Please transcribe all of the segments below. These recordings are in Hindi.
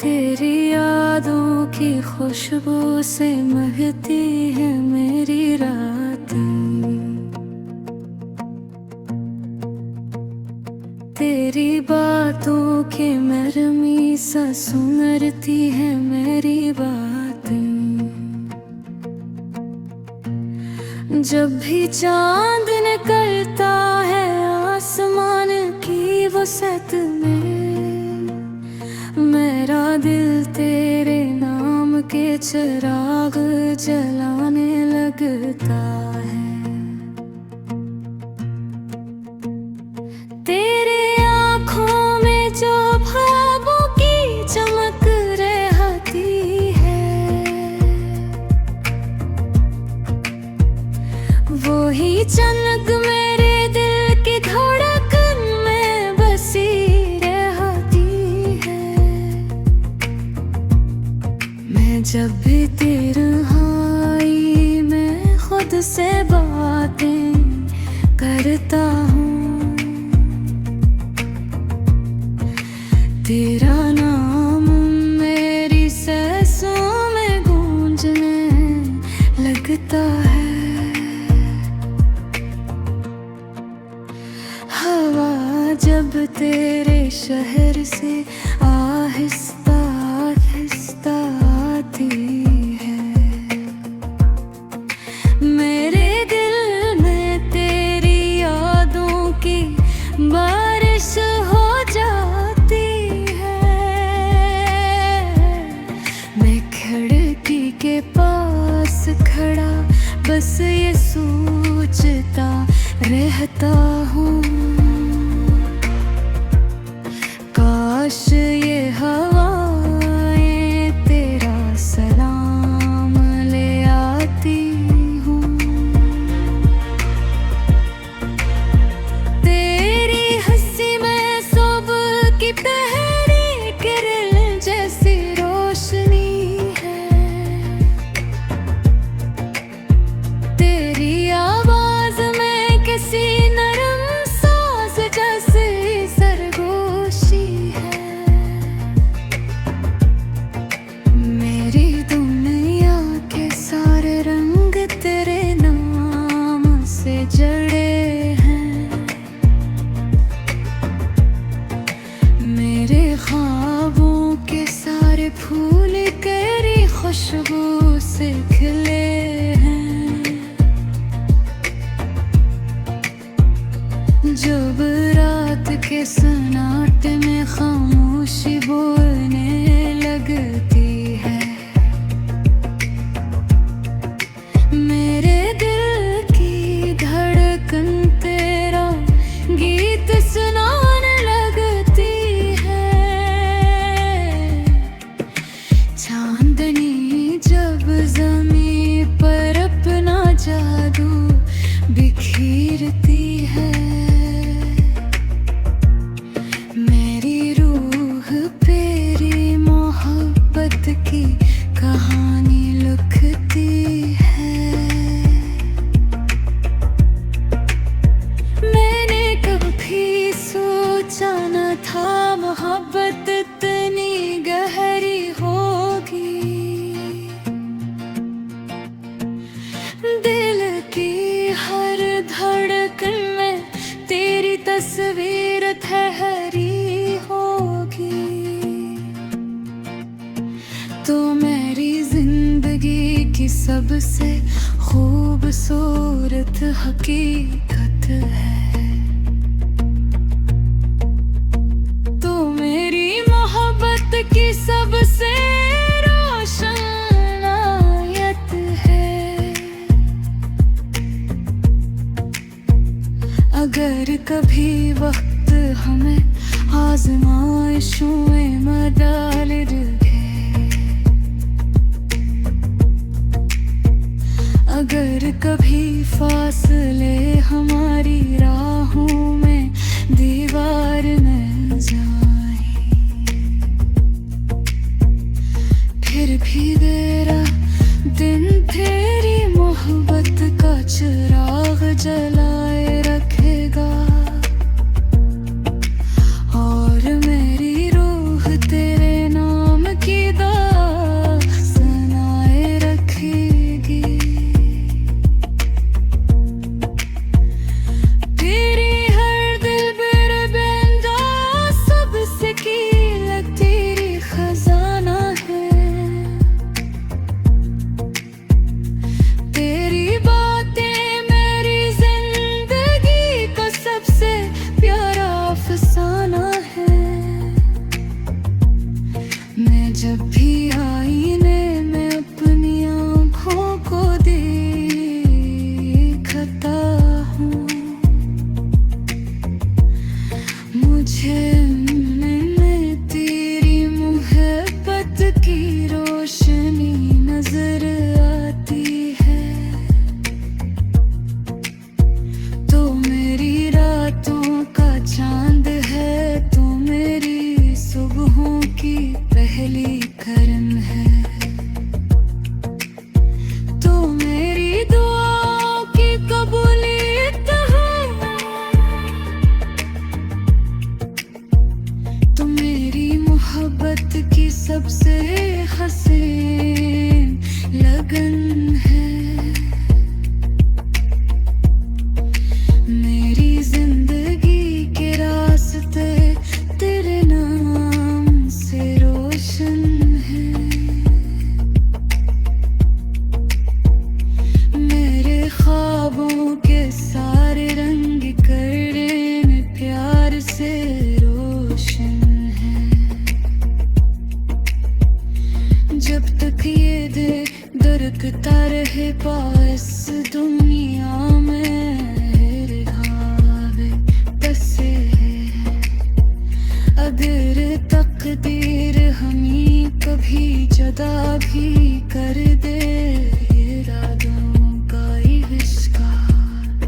तेरी यादों की खुशबू से महकती है मेरी रातें। तेरी बातों की नरमी सा सुनरती है मेरी बातें। जब भी चांद निकलता है आसमान की वसत में, मेरा दिल तेरे नाम के चिराग जलाने लगता है। तेरे आँखों में जो ख्वाबों की चमक रहती है, वो ही चमक मेरे दिल की धड़कन में बसी रहती है। मैं जब भी तन्हाई में खुद से बातें करता हूँ, तेरा नाम मेरी सांसों में गूंजने लगता है। हवा जब तेरे शहर से आहिस्ता आहिस्ता आती है, मेरे दिल में तेरी यादों की बारिश हो जाती है। मैं खिड़की के पास खड़ा बस ये सोचता रहता हूँ, काश ये हवाएं तेरा सलाम ले आती हूँ। तेरी हंसी में सुबह की पहली किरण जैसी रोशनी है। तेरी आवाज में किसी नरम सांस जैसी सरगोशी है। मेरी दुनिया के सारे रंग तेरे नाम से जड़े हैं। मेरे ख्वाबों के सारे फूल तेरी खुशबू से खिले हैं। जब रात के सन्नाटे में खामोशी बोलने लगती है, मेरे दिल की धड़कन तेरा गीत सुनाने लगती है। चांदनी जब ज़मीं पर अपना जादू बिखेरती है, मेरी रूह तेरी मोहब्बत की कहानी लिखती है। मैंने कभी सोचा न था मोहब्बत इतनी गहरी होगी। दिल की हर धड़कन में तेरी तस्वीर ठहरी होगी। तो मेरी जिंदगी की सबसे खूबसूरत हकीकत है। तो मेरी मोहब्बत की सबसे रोशन आयत है। अगर कभी वक्त हमें आज़माइशों में डाल दे, अगर कभी फासले हमारी राहों में दीवार न जाए, फिर भी तेरा दिन तेरी मोहब्बत का चिराग जलाए रखेगा। और मेरी रूह तेरे नाम जब भी आईने में अपनी आँखों को देखता हूँ, मुझे में तेरी मोहब्बत की रोशनी नजर आती है। तो मेरी रातों का चांद है, तो मेरी सुबहों की पहली करम है। तो मेरी दुआओं की कबूलियत है, तो मेरी मोहब्बत की सबसे हसीन लगन है। मेरी जिंदगी के रास्ते तेरे नाम से रोशन है। मेरे ख्वाबों के सारे रंग करने में प्यार से रोशन है। जब तक ये दिल धड़कता रहे पास दुनिया में रिहावे बसे है। अगर तकदीर हमें कभी जुदा भी कर दे, इरादों का आविष्कार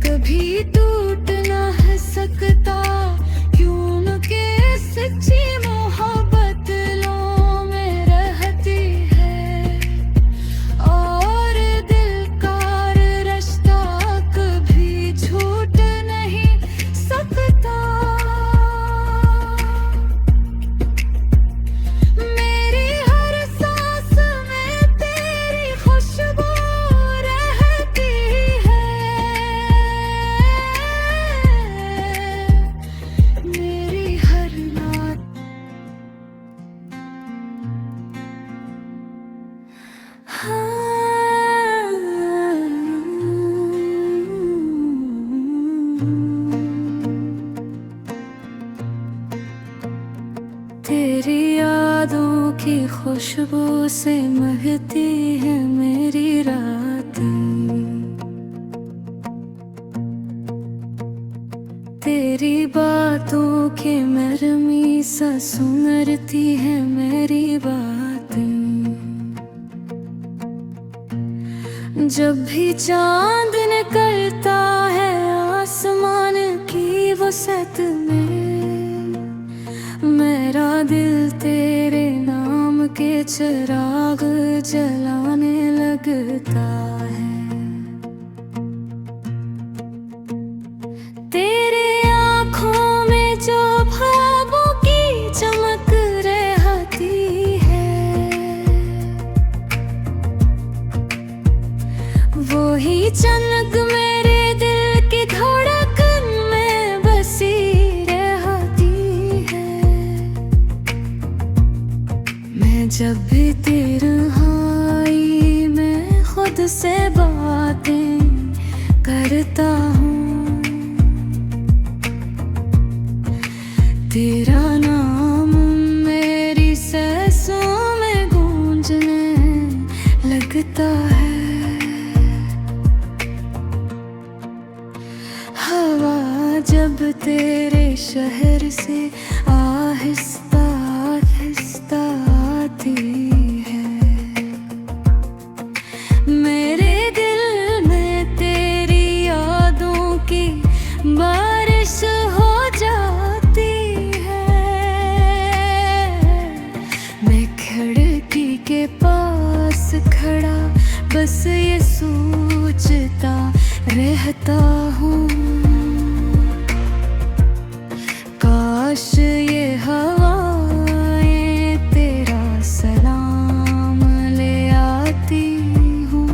कभी टूट ना है सकता, क्योंकि सच्ची मोहब्बत लों में रहती है। और दिल का रिश्ता कभी झूठ नहीं सकता। मेरी हर सांस में तेरी खुशबू रहती है। मेरी हर रात तेरी यादों की खुशबू से महकती है मेरी रातें। तेरी बातों के मरमी सा सुनरती है मेरी बातें। जब भी चांद निकलता है आसमान की वसत में, मेरा दिल तेरे नाम के चिराग जलाने लगता है। तेरे आँखों में जो ख्वाबों की चमक रहती है, वो ही चमक मेरे दिल की धड़कन में बसी रहती है। मैं जब भी तन्हाई में खुद से बातें करता हूँ, तेरा नाम मेरी सांसों में गूंजने लगता है। हवा जब तेरे शहर से आहिस्ता आहिस्ता आती है, मेरे दिल में तेरी यादों की बारिश हो जाती है। मैं खिड़की के पास खड़ा बस ये सोचता रहता हूँ, काश ये हवाएं तेरा सलाम ले आती हूँ।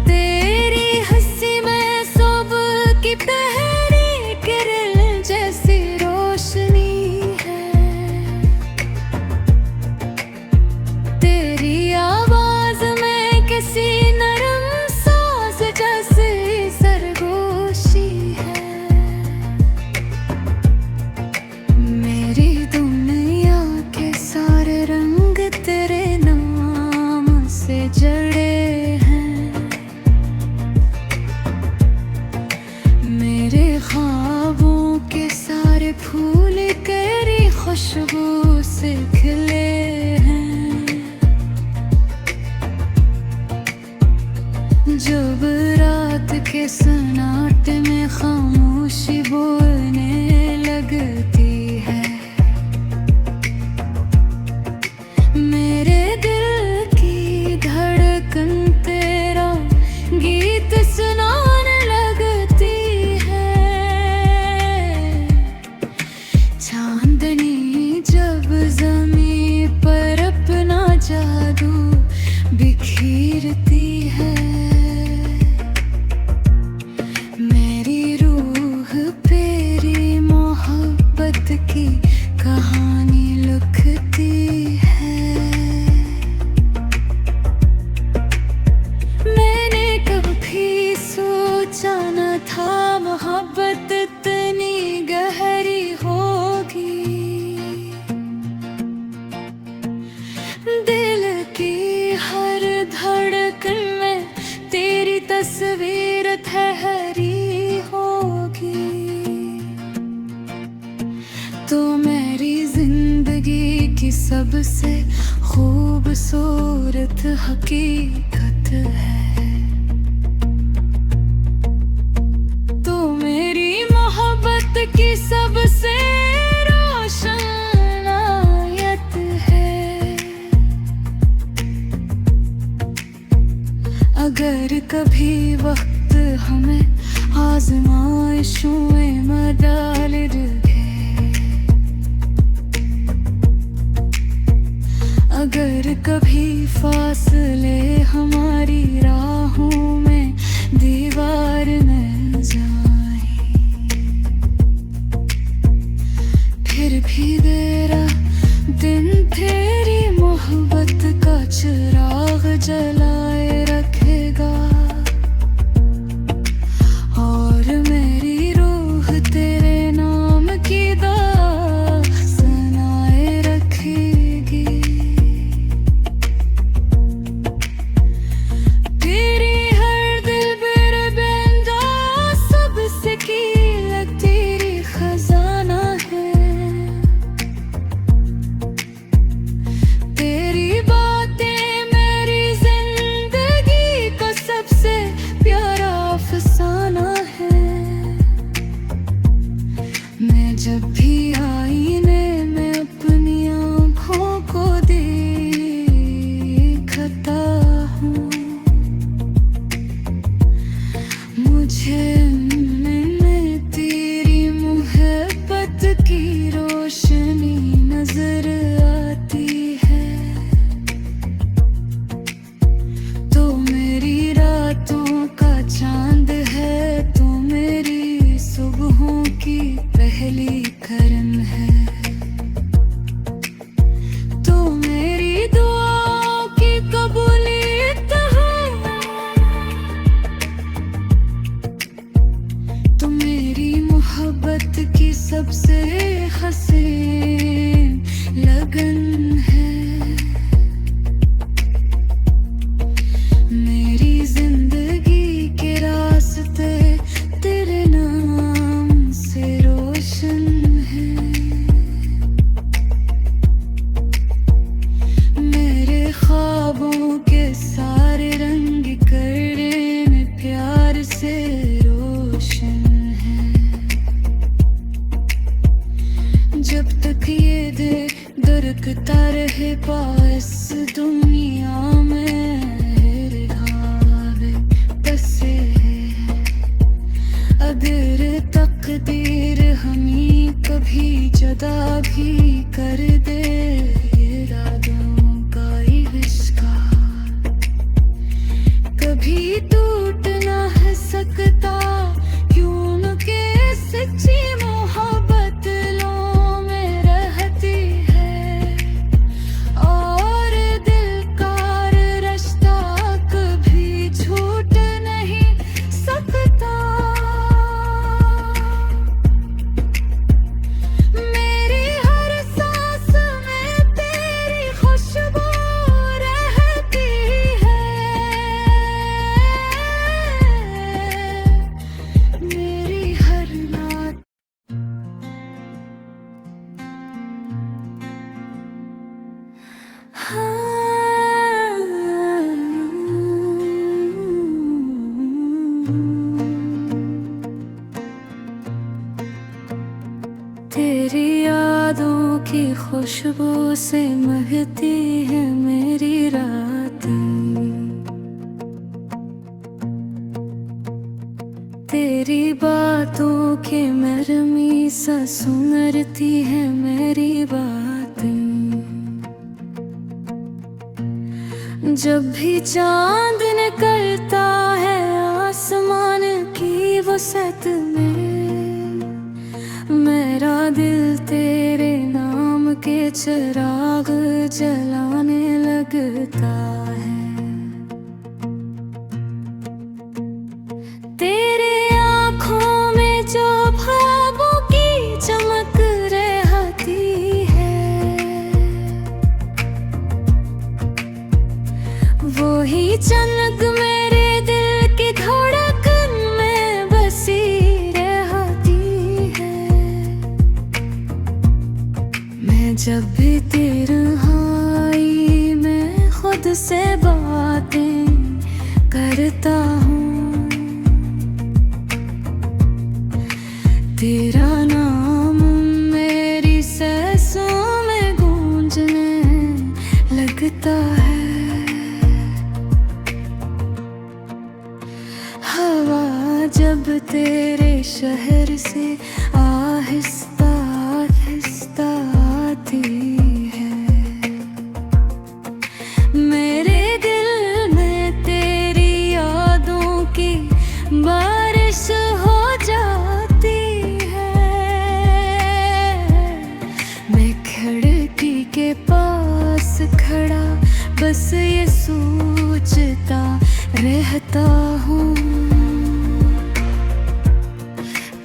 तेरी हंसी में सुबह की पहली किरण जैसी रोशनी है। तेरी आवाज में किसी नरम सा खुशबू से खिले हैं। जब रात के सन्नाटे में खामोशी बोलने लगती है, मेरे दिल की धड़कन तेरा गीत सुनाने लगती है। चांदनी जब ज़मीं पर अपना जादू बिखेरती है, मेरी रूह तेरी मोहब्बत की कहानी लिखती है। मैंने कभी सोचा न था मोहब्बत इतनी गहरी होगी। दिल की हर धड़कन में तेरी तस्वीर ठहरी होगी। तो मेरी जिंदगी की सबसे खूबसूरत हकीकत है। तो मेरी मोहब्बत की सबसे रोशन आयत है। अगर कभी वक्त हमें आज़माइशों में डाल दे, अगर कभी फासले हमारी राहों में दीवार में जाए, फिर भी तेरा दिन तेरी मोहब्बत का चिराग जलाए रखेगा। और मेरी रूह तेरे नाम की दास्तानें रखेगी। तेरी हर दिल बेरबंदा सबसे कीमती तेरी खजाना है। तेरी बातें मेरी जिंदगी का सबसे प्यारा अफसाना है। मैं जब भी आईने में अपनी आँखों को देखता हूँ, मुझे उनमें तेरी मोहब्बत की रोशनी नजर आती है। तो मेरी रातों का चांद है, तो मेरी सुबहों की पहली करन है। तो मेरी दुआओं की कबूलियत है। तो मेरी मोहब्बत की सबसे हसीन लगन है। मेरी जिंदगी के रास्ते तेरे नाम से रोशन है। मेरे ख्वाबों के सारे रंग करने में प्यार से रोशन है। जब तक ये दिल धड़कता रहे पास दुनिया में रहावे बसे है। अगर तकदीर हमें कभी जुदा भी कर दे, इरादों का इश्कार कभी टूट ना है सकता। क्योंकि सच्ची मोहब्बत लों में रहती है, और दिल का रिश्ता कभी झूठ नहीं सकता। मेरी हर सांस में तेरी यादों की खुशबू से महकती है मेरी रातें। तेरी बातों के मरमी सा सुनरती है मेरी बातें। जब भी चांद निकलता है आसमान की वसत में, मेरा दिल तेरे नाम के चिराग जलाने लगता है। तेरे आँखों में जो ख्वाबों की चमक रहती है, वो ही चमक मेरे दिल की धड़कन में बसी रहती है। मैं जब भी तन्हाई में खुद से बातें करता हूँ, तेरा नाम मेरी सांसों में गूंजने लगता है। हवा जब तेरे शहर से आहिस्ता आहिस्ता आती है, मेरे दिल में तेरी यादों की बारिश हो जाती है। मैं खिड़की के पास खड़ा बस ये सोचता रहता हूँ,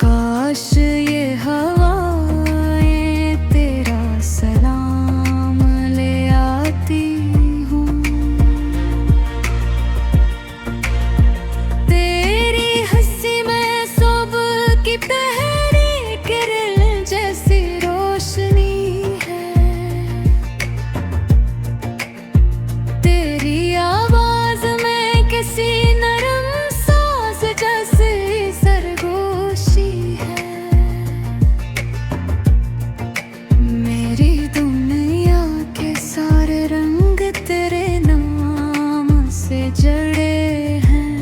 काश ये हवाएं तेरा सलाम ले आती हूँ। तेरी हंसी में सुबह की पहली किरण जैसी रोशनी है। तेरी आवाज में किसी नरम सांस जैसी सरगोशी है। मेरी दुनिया के सारे रंग तेरे नाम से जड़े हैं।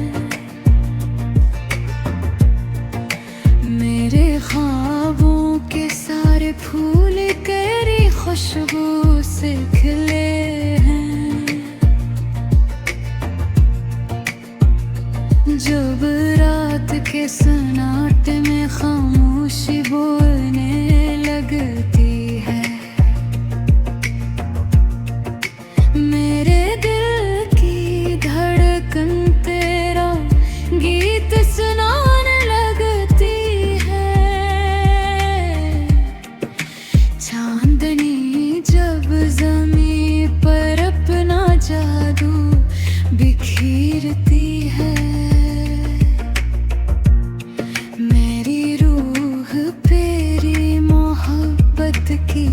मेरे ख्वाबों के सारे फूल तेरी खुशबू से खिले हैं। जब रात के सन्नाटे में खामोशी बोलने लगती है, मेरे दिल की धड़कन तेरा गीत सुनाने लगती है। चांदनी जब ज़मीं पर अपना जादू बिखेरती है, मेरी रूह तेरी मोहब्बत की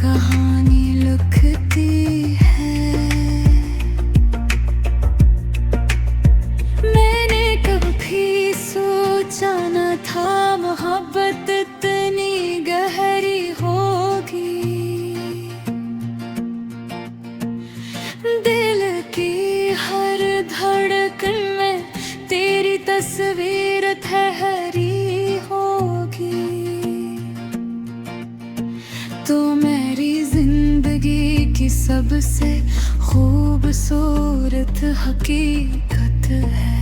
कहानी लिखती है। मैंने कभी सोचा न था मोहब्बत इतनी गहरी होगी। दिल की हर धड़कन में तेरी तस्वीर ठहरी होगी। तो मेरी जिंदगी की सबसे खूबसूरत हकीकत है।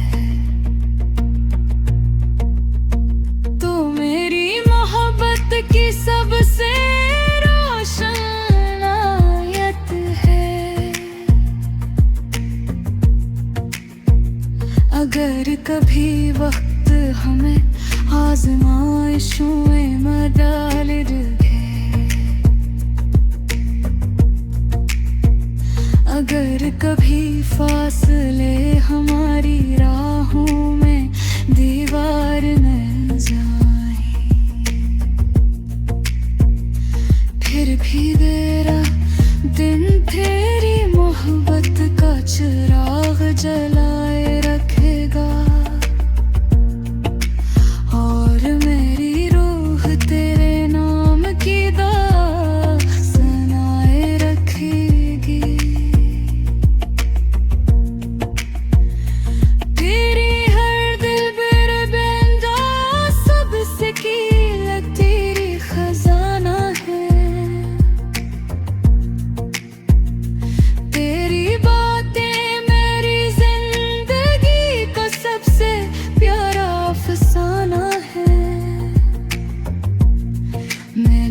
तो मेरी मोहब्बत की सबसे रोशन आयत है। अगर कभी वक्त हमें आज़माइशों में डाल दे, अगर कभी फासले हमारी राहों में दीवार न जाए, फिर भी मेरा दिन तेरी मोहब्बत का चिराग जलाए रखेगा। और मेरी रूह तेरे नाम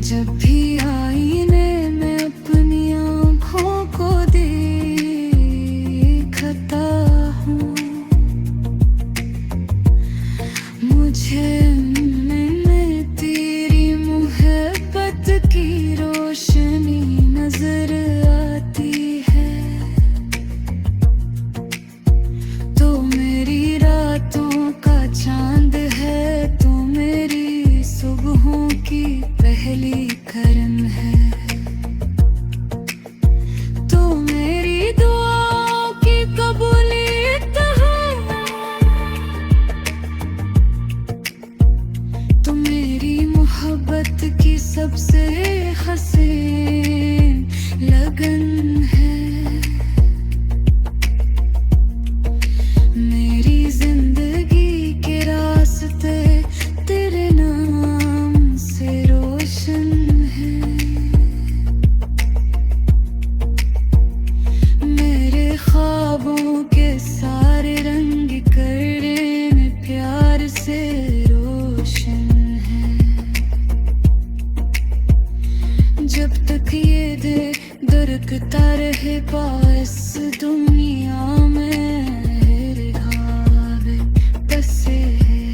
जब भी आईने में अपनी आँखों को देखता हूँ, मुझे में तेरी मोहब्बत की रोशनी नजर आती है। तो मेरी रातों का चांद है, तो मेरी सुबहों की पहली करन है। तो मेरी दुआओं की कबूलियत है, तो मेरी मोहब्बत की सबसे हसीन लगन है। मेरी जिंदगी के रास्ते तेरे नाम से रोशन है। मेरे ख्वाबों के सारे रंग करने में प्यार से रोशन है। जब तक ये दे दरकता रहे पास दुनिया में बसे है।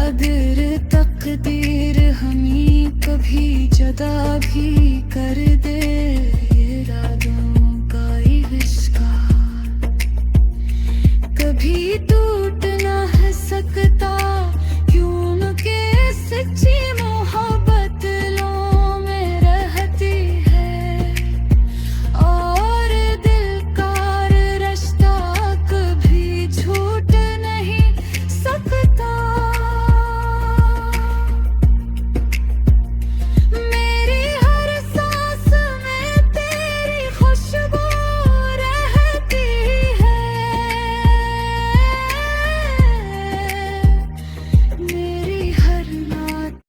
अगर तकदीर हमें कभी जुदा भी कर दे